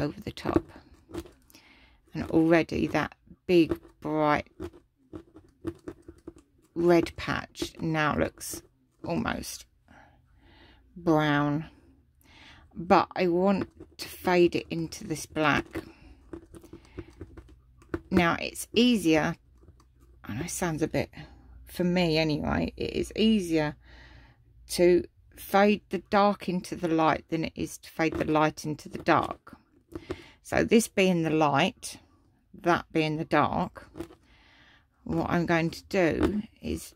over the top. And already that big bright red patch now looks almost brown, but I want to fade it into this black. Now it's easier, I know it sounds a bit, for me anyway, it is easier to fade the dark into the light than it is to fade the light into the dark. So this being the light, that being the dark, what I'm going to do is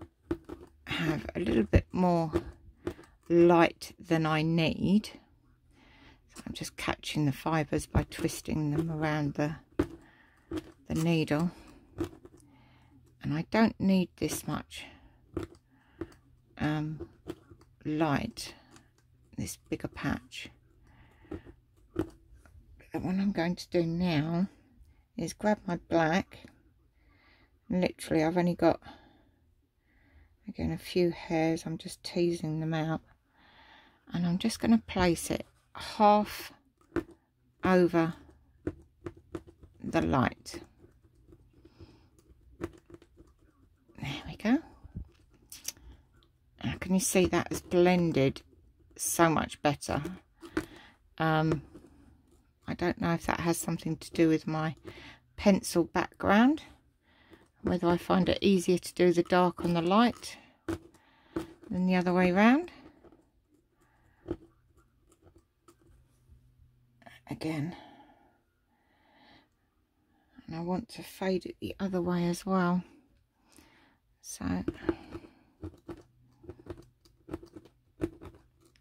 have a little bit more light than I need. So I'm just catching the fibres by twisting them around the needle, and I don't need this much light, this bigger patch. But what I'm going to do now is grab my black. Literally, I've only got, again, a few hairs. I'm just teasing them out, and I'm just going to place it half over the light. There we go. Now, can you see that has blended so much better? I don't know if that has something to do with my pencil background, whether I find it easier to do the dark on the light than the other way around. Again, and I want to fade it the other way as well. So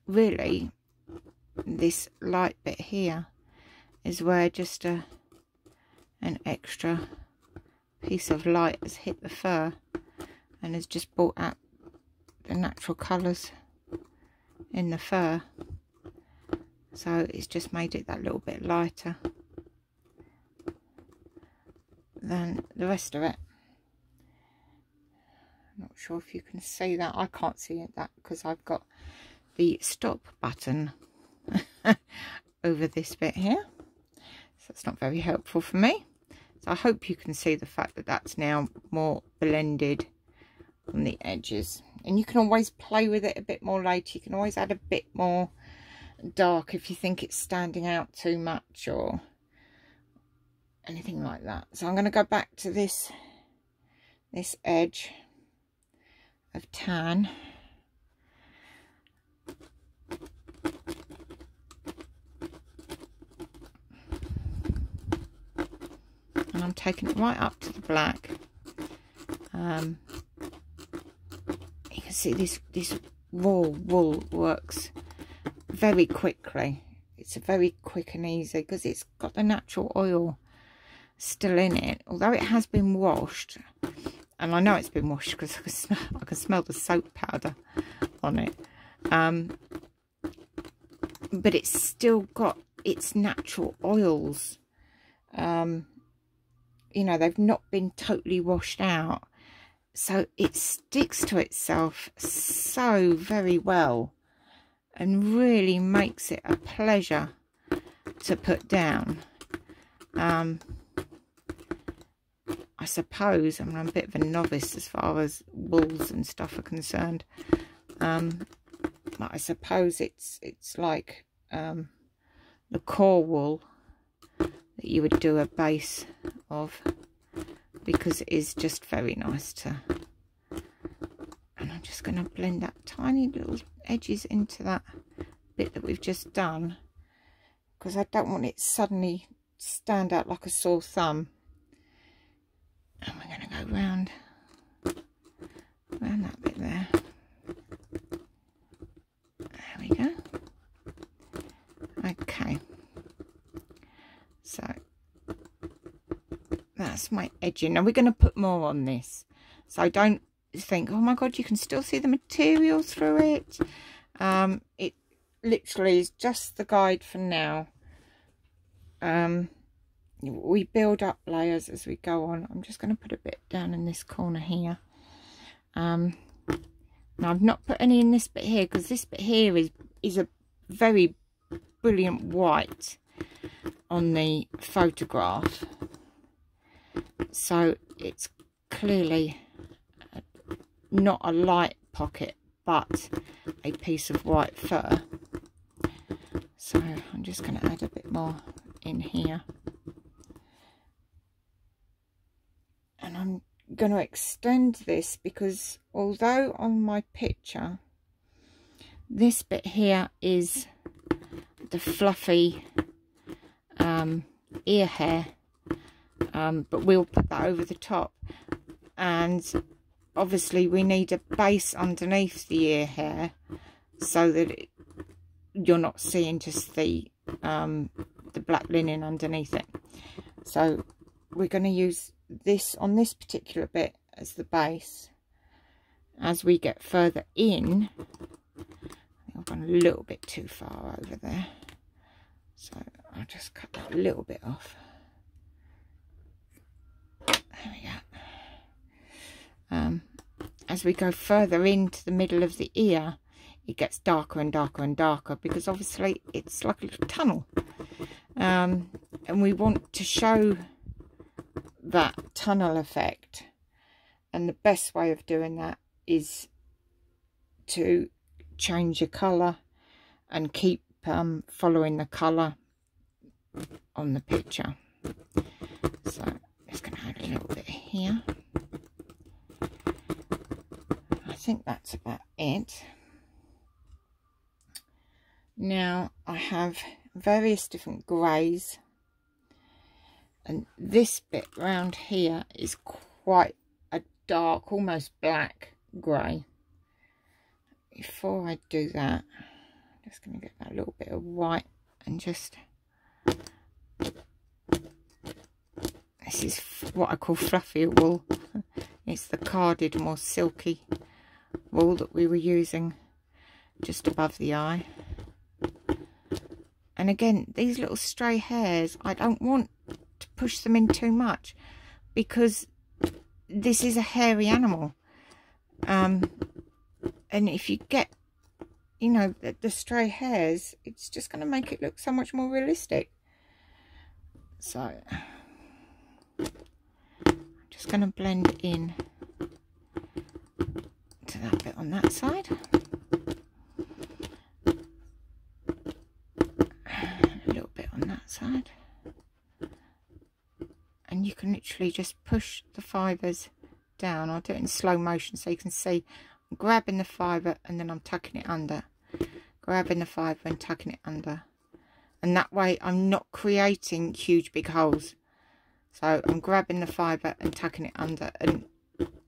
really this light bit here is where just an extra piece of light has hit the fur and has just brought out the natural colours in the fur. So it's just made it that little bit lighter than the rest of it. Not sure if you can see that. I can't see it that because I've got the stop button over this bit here, so it's not very helpful for me. So I hope you can see the fact that that's now more blended on the edges, and you can always play with it a bit more later. You can always add a bit more dark if you think it's standing out too much or anything like that. So I'm going to go back to this edge of tan, and I'm taking it right up to the black. You can see this raw wool works very quickly. It's very quick and easy because it's got the natural oil still in it, although it has been washed. And I know it's been washed because I can smell the soap powder on it. But it's still got its natural oils. You know, they've not been totally washed out. So it sticks to itself so very well and really makes it a pleasure to put down. I suppose, I mean, I'm a bit of a novice as far as wools and stuff are concerned, but I suppose it's like the core wool that you would do a base of, because it is just very nice to. And I'm just going to blend that tiny little edges into that bit that we've just done, because I don't want it suddenly stand out like a sore thumb. And we're going to go round that bit there. There we go. Okay. So that's my edging. Now we're going to put more on this. So don't think, oh my God, you can still see the material through it. It literally is just the guide for now. We build up layers as we go on. I'm just going to put a bit down in this corner here. Now I've not put any in this bit here because this bit here is a very brilliant white. on the photograph, so it's clearly not a light pocket but a piece of white fur. So I'm just going to add a bit more in here, and I'm going to extend this because although on my picture this bit here is the fluffy ear hair, but we'll put that over the top, and obviously we need a base underneath the ear hair so that you're not seeing just the black linen underneath it. So we're going to use this on this particular bit as the base. As we get further in, I've gone a little bit too far over there, so I'll just cut that a little bit off. There we go. As we go further into the middle of the ear, it gets darker and darker and darker because obviously it's like a little tunnel, and we want to show that tunnel effect, and the best way of doing that is to change your colour and keep following the colour on the picture. So I'm just going to add a little bit here. I think that's about it. Now I have various different greys, and this bit round here is quite a dark, almost black grey. Before I do that, I'm just going to get that little bit of white and just, this is what I call fluffy wool. It's the carded, more silky wool that we were using just above the eye. And again, these little stray hairs, I don't want to push them in too much because this is a hairy animal. And if you get, you know, the stray hairs, it's just going to make it look so much more realistic. So I'm just going to blend in to that bit on that side. A little bit on that side. And you can literally just push the fibres down. I'll do it in slow motion so you can see. I'm grabbing the fibre and then I'm tucking it under. Grabbing the fibre and tucking it under. And that way I'm not creating huge big holes. So I'm grabbing the fibre and tucking it under. And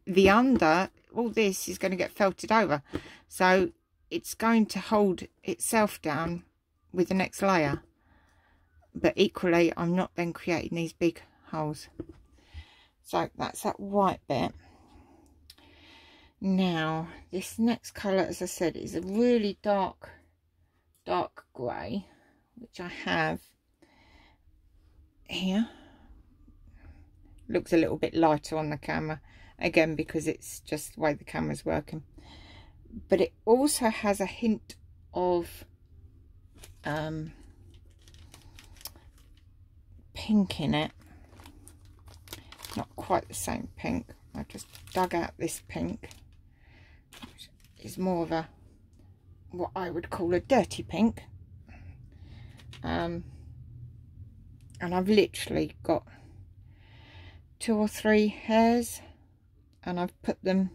the under, all this is going to get felted over. So it's going to hold itself down with the next layer. But equally, I'm not then creating these big holes. So that's that white bit. Now, this next colour, as I said, is a really dark grey, which I have here. Looks a little bit lighter on the camera, again, because it's just the way the camera's working. But it also has a hint of pink in it. Not quite the same pink. I just dug out this pink, which is more of a, what I would call a dirty pink. And I've literally got 2 or 3 hairs, and I've put them,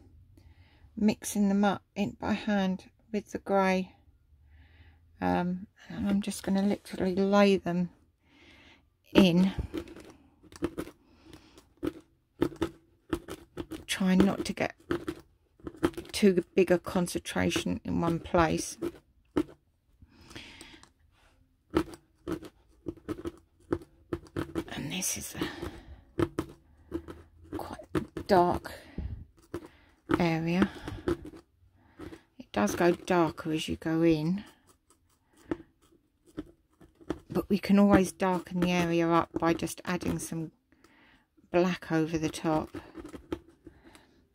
mixing them up in by hand with the grey, and I'm just going to literally lay them in, trying not to get too big a concentration in one place. And this is a quite dark area. It does go darker as you go in, but we can always darken the area up by just adding some black over the top.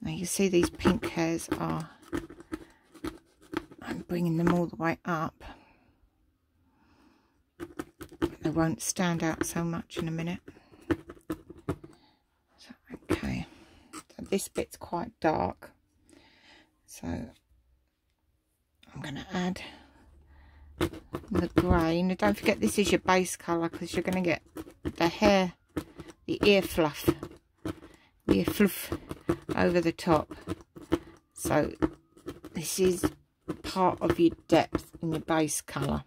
Now you see these pink hairs are, I'm bringing them all the way up. they won't stand out so much in a minute. So, okay, so this bit's quite dark, so I'm going to add the grey. Now don't forget, this is your base colour, because you're going to get the hair, the ear fluff over the top. So this is part of your depth in your base colour.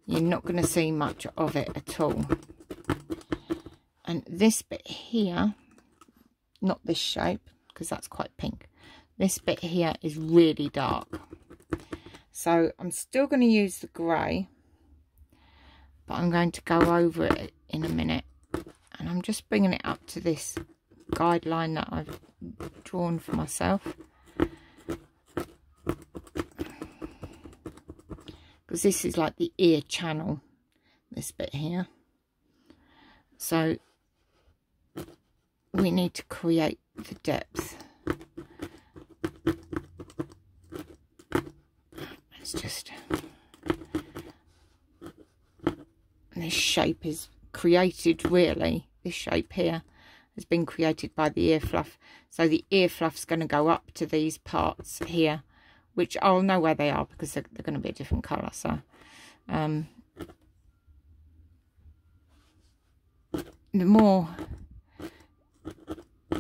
You're not going to see much of it at all. And this bit here, not this shape, because that's quite pink. This bit here is really dark. So I'm still going to use the grey, but I'm going to go over it in a minute. And I'm just bringing it up to this guideline that I've drawn for myself. Because this is like the ear channel, this bit here. So we need to create the depth. It's just, this shape is created, really, this shape here has been created by the ear fluff. So the ear fluff's going to go up to these parts here, which I'll know where they are because they're going to be a different colour. So the more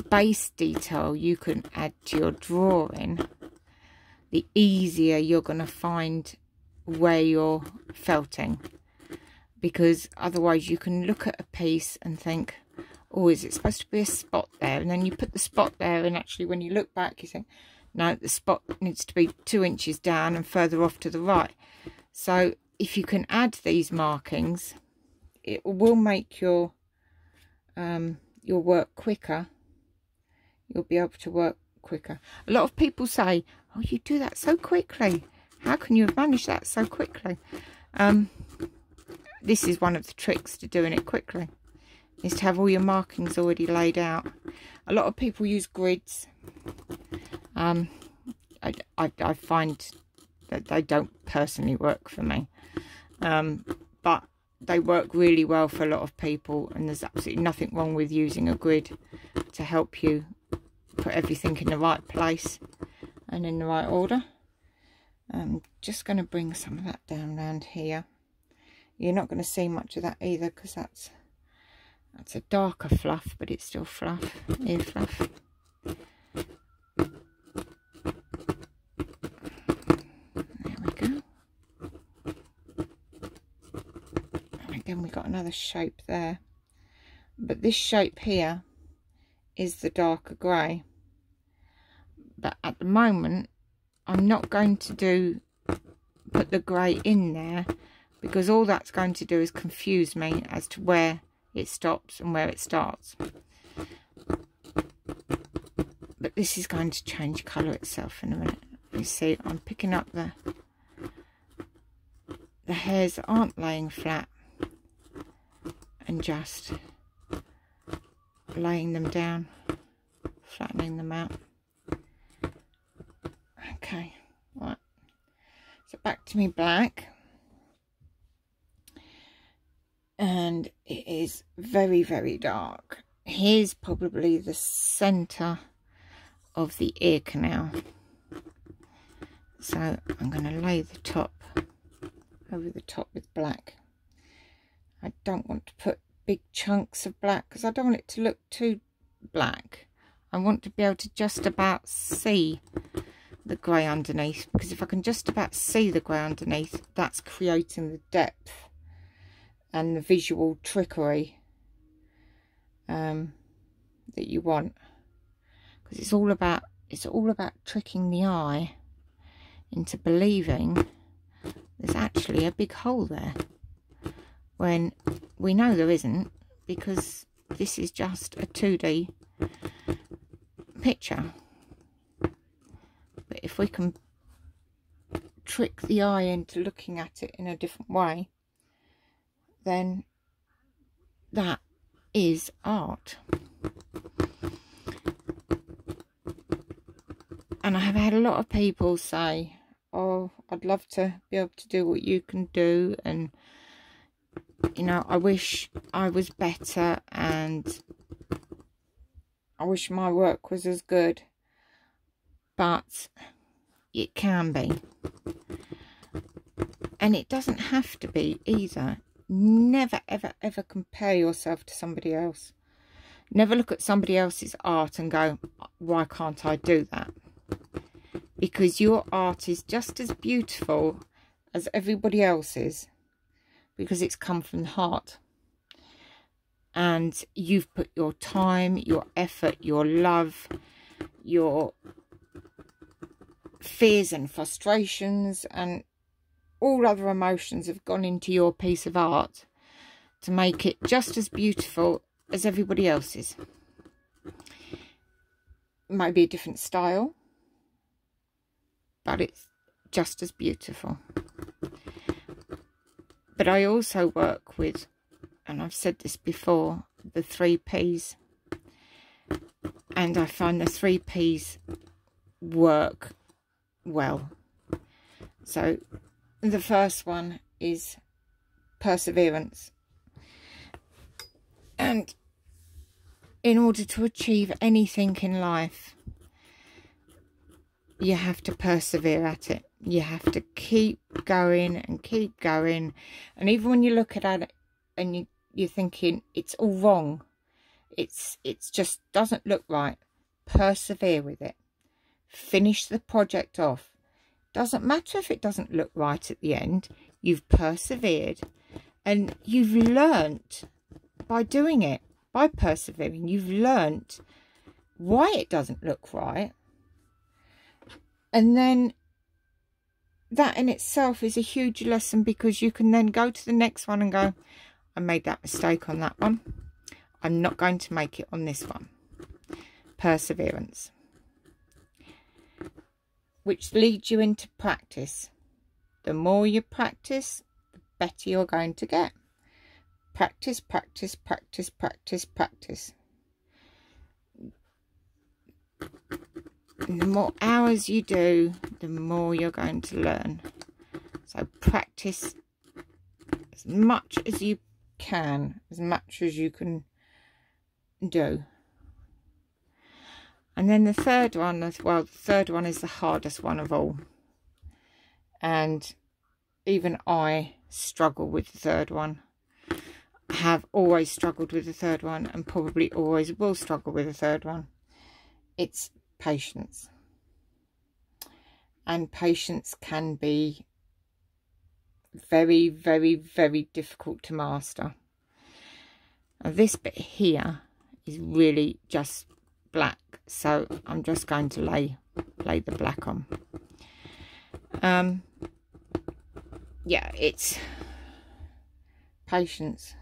base detail you can add to your drawing, the easier you're going to find where you're felting. Because otherwise you can look at a piece and think, oh, is it supposed to be a spot there? And then you put the spot there, and actually when you look back you think, no, the spot needs to be 2 inches down and further off to the right. So if you can add these markings, it will make your work quicker. You'll be able to work quicker. A lot of people say, oh, you do that so quickly. How can you have managed that so quickly? This is one of the tricks to doing it quickly, is to have all your markings already laid out. A lot of people use grids. I find that they don't personally work for me, but they work really well for a lot of people, and there's absolutely nothing wrong with using a grid to help you put everything in the right place and in the right order. I'm just going to bring some of that down around here. You're not going to see much of that either, because that's a darker fluff, but it's still fluff, ear fluff. There we go. And again, we've got another shape there, but this shape here is the darker grey. But at the moment, I'm not going to put the grey in there, because all that's going to do is confuse me as to where it stops and where it starts. But this is going to change colour itself in a minute. You see, I'm picking up the hairs that aren't laying flat and just laying them down, flattening them out. Okay, right, so back to me black, and it is very, very dark. Here's probably the centre of the ear canal, so I'm going to lay the top over the top with black. I don't want to put big chunks of black because I don't want it to look too black. I want to be able to just about see the grey underneath, because if I can just about see the grey underneath, that's creating the depth and the visual trickery that you want. Because it's all about tricking the eye into believing there's actually a big hole there, when we know there isn't, because this is just a 2D picture. But if we can trick the eye into looking at it in a different way, then that is art. And I have had a lot of people say, oh, I'd love to be able to do what you can do, and you know, I wish I was better, and I wish my work was as good, but it can be. And it doesn't have to be either. Never, ever, ever compare yourself to somebody else. Never look at somebody else's art and go, why can't I do that? Because your art is just as beautiful as everybody else's, because it's come from the heart. And you've put your time, your effort, your love, your fears and frustrations and all other emotions have gone into your piece of art to make it just as beautiful as everybody else's. It might be a different style, but it's just as beautiful. But I also work with, and I've said this before, the 3 Ps. And I find the 3 Ps work well. So the first one is perseverance. And in order to achieve anything in life, you have to persevere at it. You have to keep going and keep going. And even when you look at it and you're thinking it's all wrong, it's just doesn't look right, persevere with it. Finish the project off. Doesn't matter if it doesn't look right at the end. You've persevered, and you've learnt by doing it, by persevering. You've learnt why it doesn't look right. And then that in itself is a huge lesson, because you can then go to the next one and go, I made that mistake on that one. I'm not going to make it on this one. Perseverance. Which leads you into practice. The more you practice, the better you're going to get. Practice, practice, practice, practice, practice. And the more hours you do, the more you're going to learn. So practice as much as you can, as much as you can do. And then the third one, well, the third one is the hardest one of all. And even I struggle with the third one. I have always struggled with the third one, and probably always will struggle with the third one. It's patience. And patience can be very, very, very difficult to master. Now, this bit here is really just black, so I'm just going to lay the black on. Yeah, it's patience.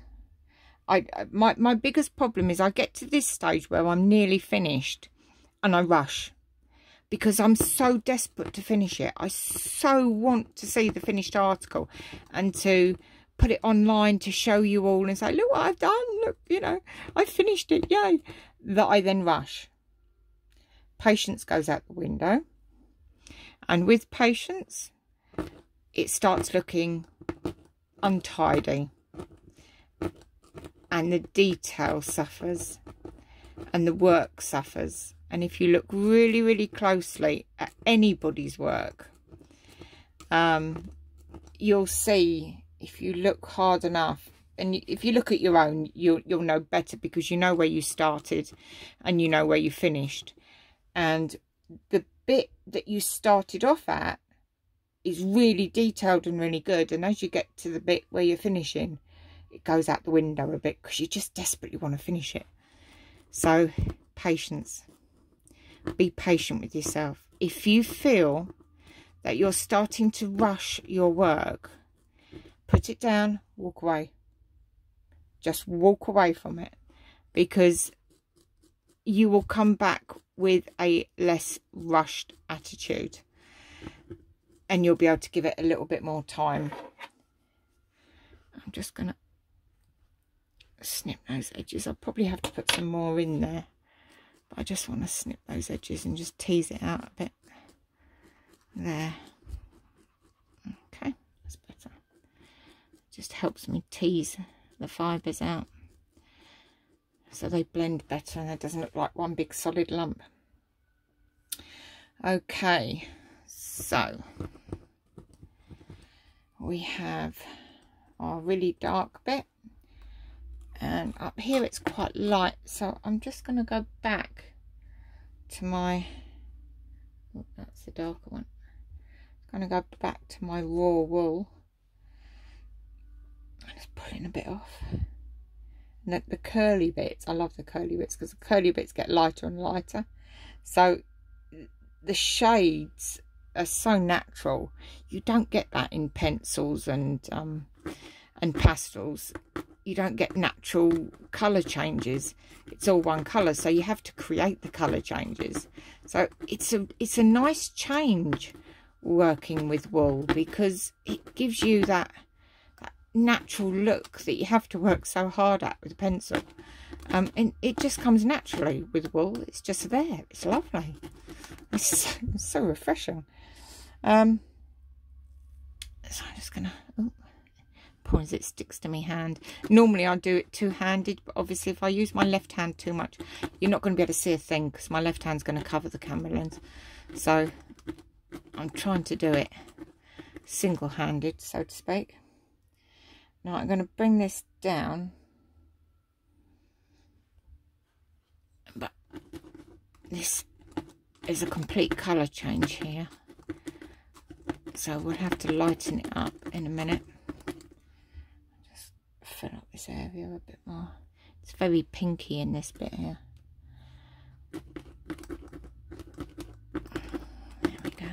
My biggest problem is I get to this stage where I'm nearly finished and I rush, because I'm so desperate to finish it. I so want to see the finished article and to put it online to show you all and say, look what I've done, look, you know, I finished it, yay, that I then rush. Patience goes out the window, and with patience it starts looking untidy, and the detail suffers and the work suffers. And if you look really, really closely at anybody's work, you'll see, if you look hard enough, and if you look at your own, you'll know better, because you know where you started and you know where you finished. And the bit that you started off at is really detailed and really good, and as you get to the bit where you're finishing, it goes out the window a bit, because you just desperately want to finish it. So patience. Be patient with yourself. If you feel that you're starting to rush your work, put it down, walk away. Just walk away from it, because you will come back with a less rushed attitude, and you'll be able to give it a little bit more time. I'm just going to snip those edges. I'll probably have to put some more in there, but I just want to snip those edges and just tease it out a bit. There. Okay, that's better. It just helps me tease the fibres out, so they blend better and it doesn't look like one big solid lump. Okay, so we have our really dark bit, and up here it's quite light, so I'm just going to go back to my, oh, that's the darker one. I'm going to go back to my raw wool. I'm just pulling a bit off. And the curly bits, I love the curly bits because the curly bits get lighter and lighter. So the shades are so natural. You don't get that in pencils and pastels. You don't get natural colour changes. It's all one colour, so you have to create the colour changes. So it's a nice change working with wool, because it gives you that natural look that you have to work so hard at with a pencil. And it just comes naturally with wool. It's just there. It's lovely. It's so refreshing. So I'm just gonna, oh, poor as it sticks to my hand. Normally I do it two-handed, but obviously if I use my left hand too much, you're not going to be able to see a thing, because my left hand's going to cover the camera lens. So I'm trying to do it single-handed, so to speak. Now I'm going to bring this down, but this is a complete colour change here, so we'll have to lighten it up in a minute. Just fill up this area a bit more. It's very pinky in this bit here. There we go.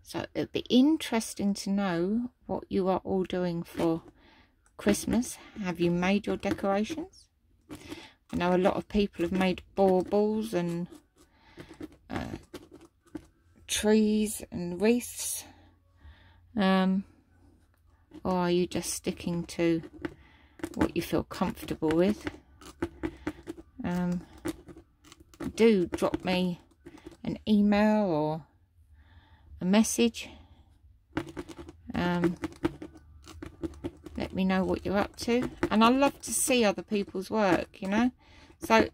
So it'd be interesting to know what you are all doing for Christmas. Have you made your decorations? I know a lot of people have made baubles and trees and wreaths. Or are you just sticking to what you feel comfortable with? Do drop me an email or a message. Let me know what you're up to, and I love to see other people's work, you know. So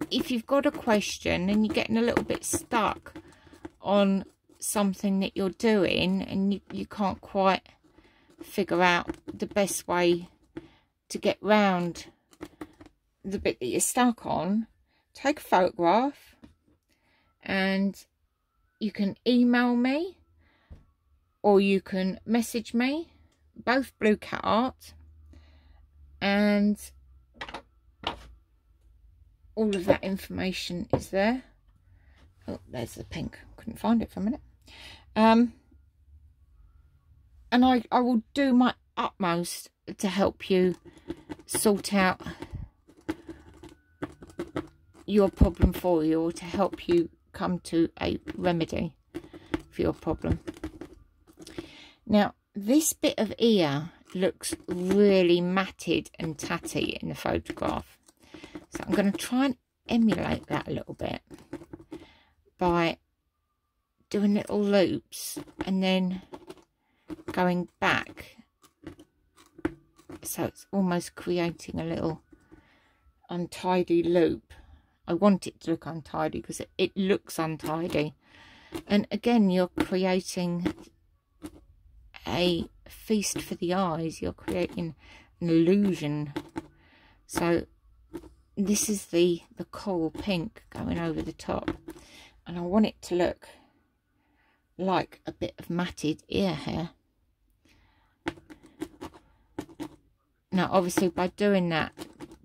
if you've got a question and you're getting a little bit stuck on something that you're doing and you can't quite figure out the best way to get round the bit that you're stuck on, take a photograph and you can email me or you can message me, both Blue Cat Art, and all of that information is there. Oh, there's the pink. Couldn't find it for a minute. And I will do my utmost to help you sort out your problem for you, or to help you come to a remedy for your problem. Now, this bit of ear looks really matted and tatty in the photograph, so I'm going to try and emulate that a little bit by doing little loops and then going back, so it's almost creating a little untidy loop. I want it to look untidy because it looks untidy, and again you're creating a feast for the eyes. You're creating an illusion. So this is the coral pink going over the top, and I want it to look like a bit of matted ear hair. Now obviously by doing that,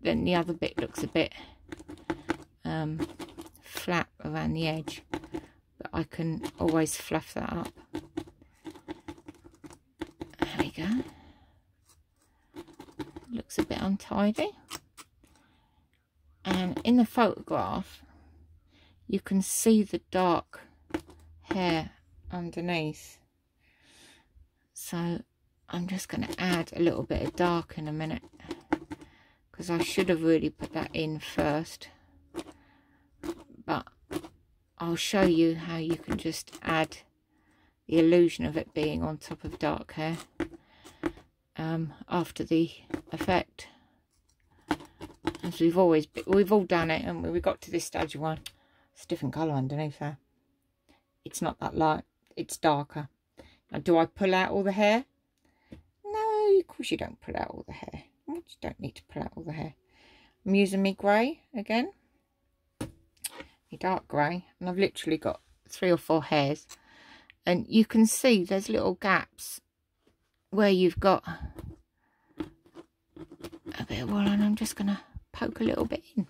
then the other bit looks a bit flat around the edge, but I can always fluff that up. There we go. Looks a bit untidy, and in the photograph you can see the dark hair underneath. So I'm just going to add a little bit of dark in a minute, because I should have really put that in first, but I'll show you how you can just add the illusion of it being on top of dark hair after the effect. As we've all done it, and we got to this stage of one. It's a different colour underneath there. It's not that light, it's darker. Now, do I pull out all the hair? No, of course you don't pull out all the hair. You don't need to pull out all the hair. I'm using me grey again, my dark grey, and I've literally got 3 or 4 hairs, and you can see there's little gaps where you've got a bit of wool, and I'm just going to poke a little bit in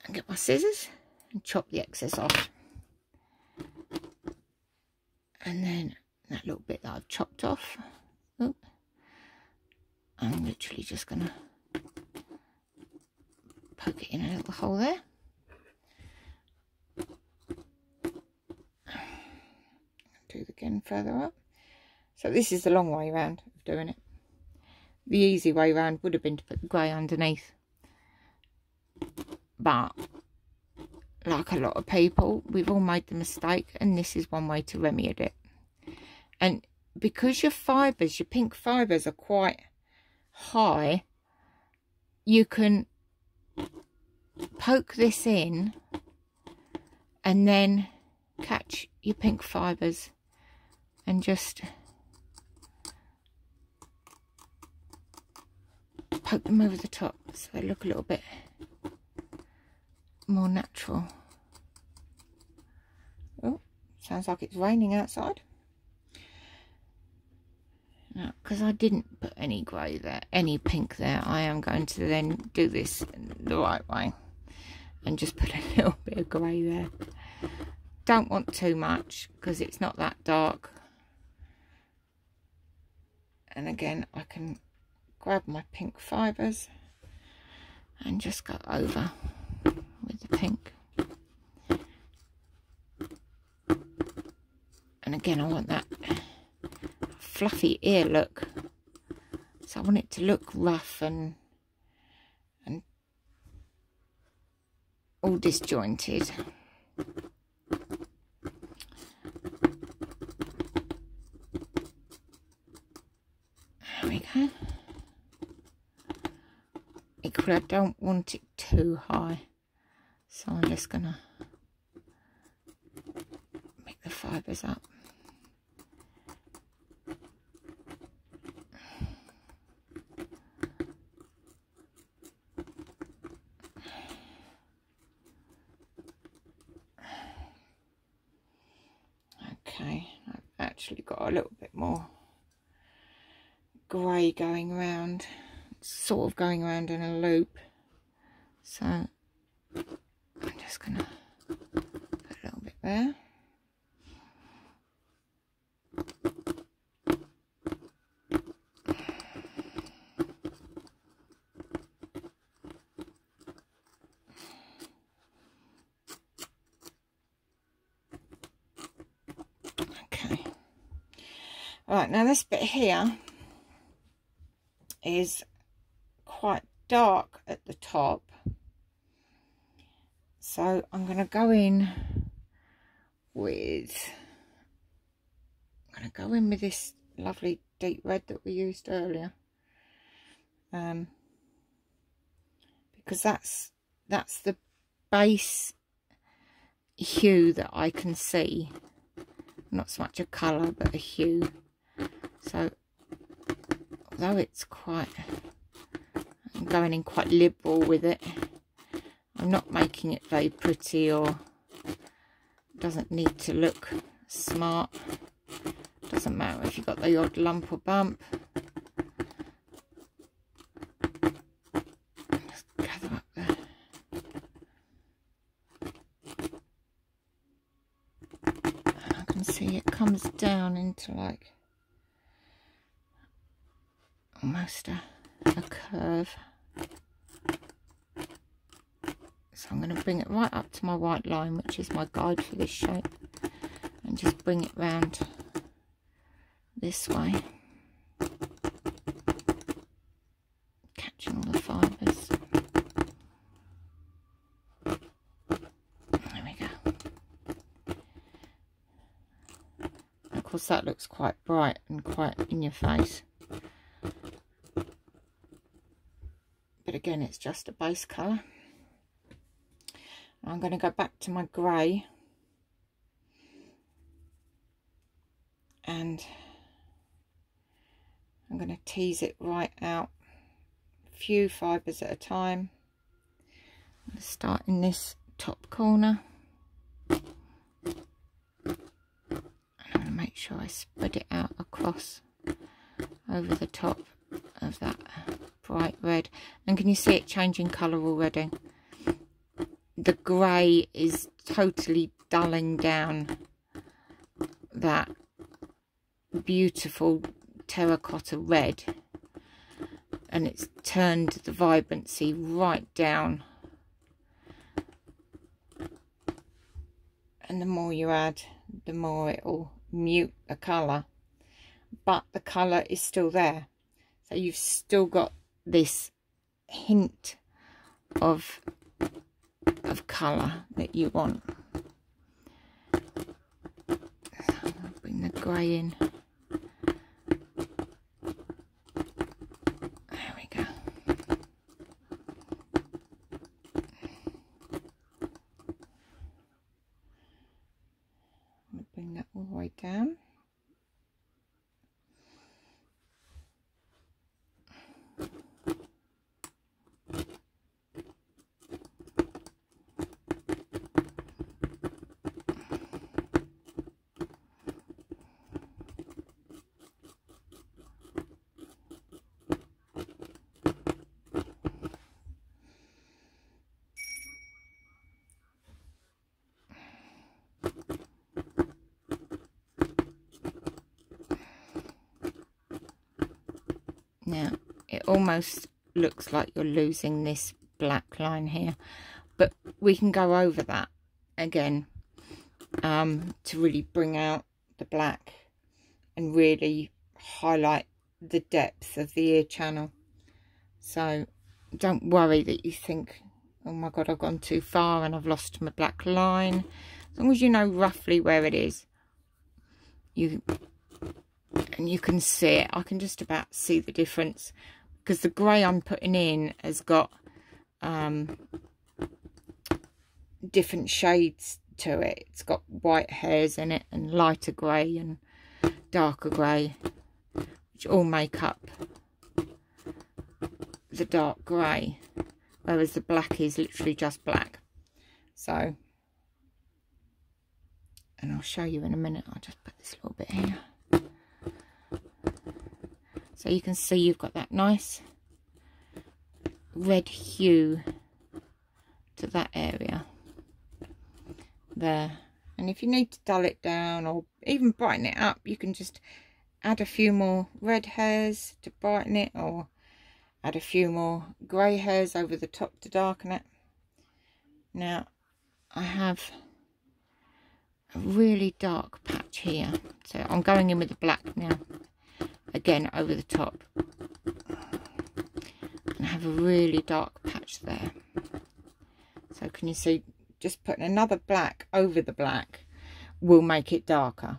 and get my scissors and chop the excess off. And then that little bit that I've chopped off, I'm literally just going to poke it in a little hole there. Do it again further up. So this is the long way round of doing it. The easy way round would have been to put the grey underneath. But like a lot of people, we've all made the mistake, and this is one way to remedy it. And because your fibres, your pink fibres, are quite high, you can poke this in and then catch your pink fibres and just poke them over the top so they look a little bit more natural. Oh, sounds like it's raining outside. Now, because I didn't put any grey there, any pink there, I am going to then do this the right way and just put a little bit of grey there. Don't want too much because it's not that dark. And again, I can grab my pink fibres and just go over with the pink. And again, I want that fluffy ear look, so I want it to look rough and all disjointed. There we go. Equally, I don't want it too high, so I'm just gonna make the fibres up. Okay, I've actually got a little bit more grey going around, sort of going around in a loop, so I'm just gonna put a little bit there. Okay, right, now this bit here is quite dark at the top, so I'm going to go in with this lovely deep red that we used earlier, because that's the base hue that I can see, not so much a colour but a hue. So although it's quite, I'm going in quite liberal with it, I'm not making it very pretty, or doesn't need to look smart. Doesn't matter if you've got the odd lump or bump. Just gather up there. I can see it comes down into like almost a curve. So I'm going to bring it right up to my white line, which is my guide for this shape, and just bring it round this way, catching all the fibres. There we go. And of course that looks quite bright and quite in your face, but again it's just a base colour. I'm going to go back to my grey and I'm going to tease it right out, a few fibres at a time. I'm going to start in this top corner. I'm going to make sure I spread it out across over the top of that bright red. And can you see it changing colour already? The grey is totally dulling down that beautiful terracotta red, and it's turned the vibrancy right down. And the more you add, the more it will mute the colour, but the colour is still there, so you've still got this hint of colour that you want. So I'll bring the grey in. There we go. I'll bring that all the way down. Now, it almost looks like you're losing this black line here, but we can go over that again to really bring out the black and really highlight the depth of the ear channel. So don't worry that you think, oh my god, I've gone too far and I've lost my black line. As long as you know roughly where it is, and you can see it. I can just about see the difference because the grey I'm putting in has got different shades to it. It's got white hairs in it and lighter grey and darker grey, which all make up the dark grey, whereas the black is literally just black. So, and I'll show you in a minute. I'll just put this little bit here. So you can see you've got that nice red hue to that area there. And if you need to dull it down or even brighten it up, you can just add a few more red hairs to brighten it, or add a few more grey hairs over the top to darken it. Now I have a really dark patch here, so I'm going in with the black now, again over the top, and I have a really dark patch there. So can you see, just putting another black over the black will make it darker.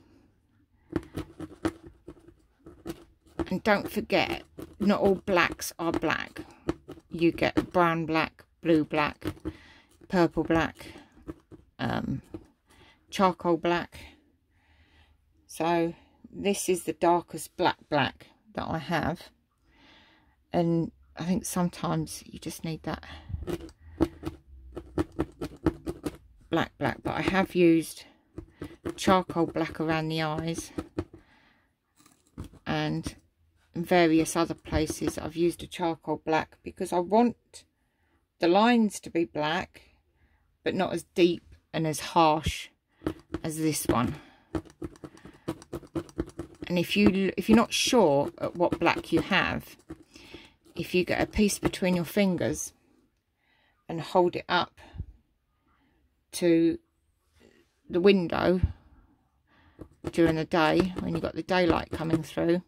And don't forget, not all blacks are black. You get brown black, blue black, purple black, charcoal black. So this is the darkest black that I have, and I think sometimes you just need that black, but I have used charcoal black around the eyes, and in various other places I've used a charcoal black because I want the lines to be black but not as deep and as harsh as this one. And if you're not sure at what black you have, if you get a piece between your fingers and hold it up to the window during the day, when you've got the daylight coming through,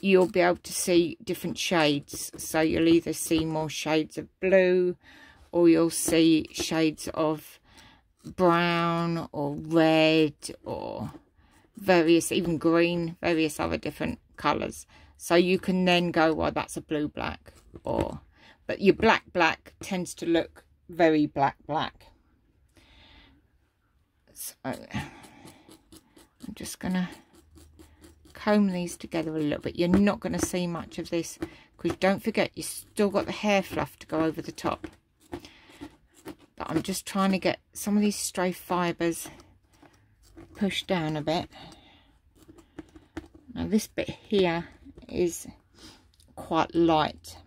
you'll be able to see different shades. So you'll either see more shades of blue, or you'll see shades of brown or red, or various, even green, various other different colours. So you can then go, well, that's a blue black, or, but your black tends to look very black. So I'm just gonna comb these together a little bit. You're not going to see much of this, because don't forget, you've still got the hair fluff to go over the top. But I'm just trying to get some of these stray fibres pushed down a bit. Now this bit here is quite light,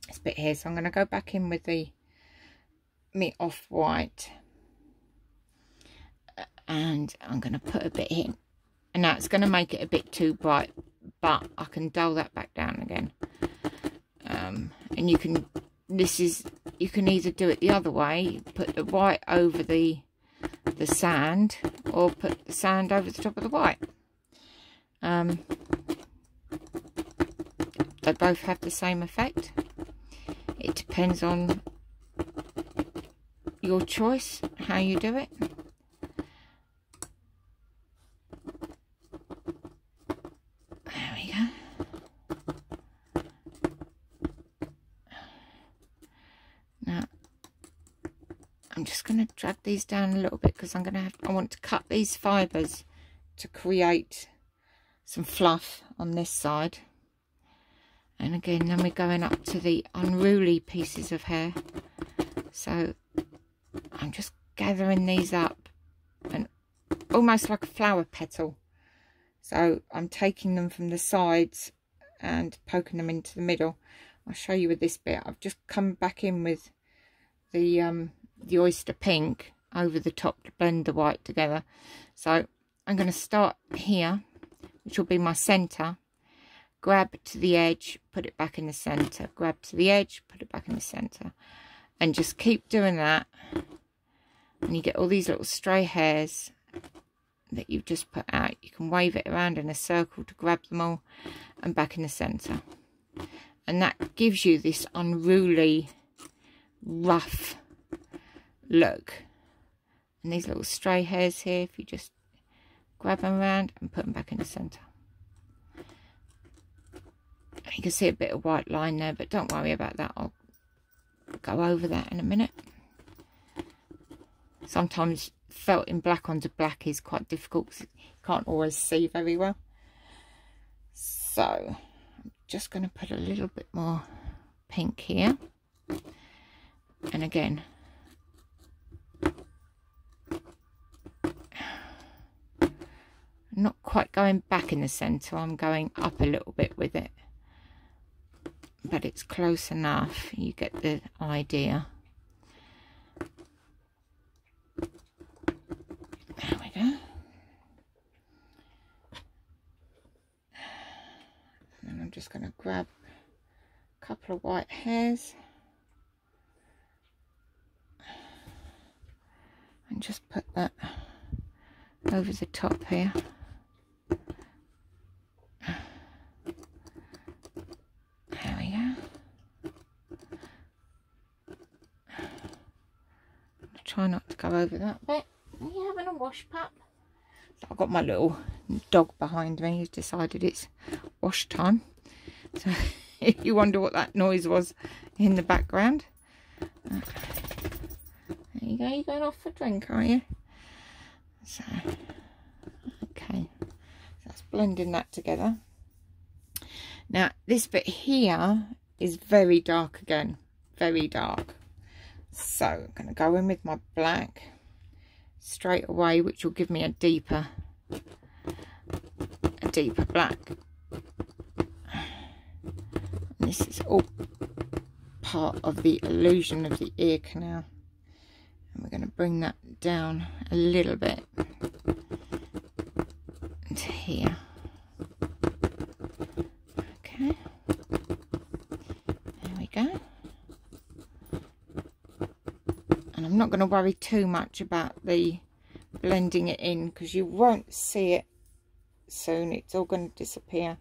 this bit here, so I'm going to go back in with the off-white, and I'm going to put a bit in. And now it's going to make it a bit too bright, but I can dull that back down again. And you can, you can either do it the other way, put the white over the sand, or put the sand over the top of the white. They both have the same effect. It depends on your choice, how you do it. I'm just going to drag these down a little bit, because I want to cut these fibres to create some fluff on this side. And again, then we're going up to the unruly pieces of hair. So I'm just gathering these up, and almost like a flower petal. So I'm taking them from the sides and poking them into the middle. I'll show you with this bit. I've just come back in with the oyster pink over the top to blend the white together. So I'm going to start here, which will be my centre, grab to the edge, put it back in the centre, grab to the edge, put it back in the centre, and just keep doing that. And you get all these little stray hairs that you've just put out. You can wave it around in a circle to grab them all, and back in the centre. And that gives you this unruly, rough look. And these little stray hairs here, if you just grab them around and put them back in the centre. You can see a bit of white line there, but don't worry about that. I'll go over that in a minute. Sometimes felting black onto black is quite difficult, because you can't always see very well. So I'm just going to put a little bit more pink here. And again, not quite going back in the centre, I'm going up a little bit with it, but it's close enough, you get the idea. There we go. And I'm just going to grab a couple of white hairs and just put that over the top here. There we go. Try not to go over that bit. Are you having a wash, pup? So I've got my little dog behind me who's decided it's wash time. So if you wonder what that noise was in the background. There you go, you're going off for a drink, are you? So, okay. So that's blending that together. Now, this bit here is very dark again. Very dark. So I'm going to go in with my black straight away, which will give me a deeper black. And this is all part of the illusion of the ear canal. And we're going to bring that down a little bit to here. Okay. There we go. And I'm not going to worry too much about the blending it in, because you won't see it soon. It's all going to disappear.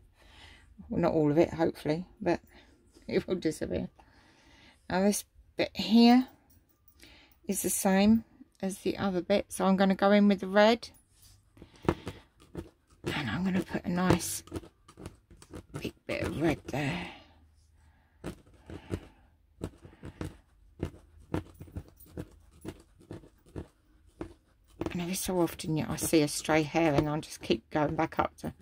Well, not all of it, hopefully, but it will disappear. Now this bit here is the same as the other bit, so I'm going to go in with the red, and I'm going to put a nice big bit of red there. And every so often I see a stray hair and I'll just keep going back up to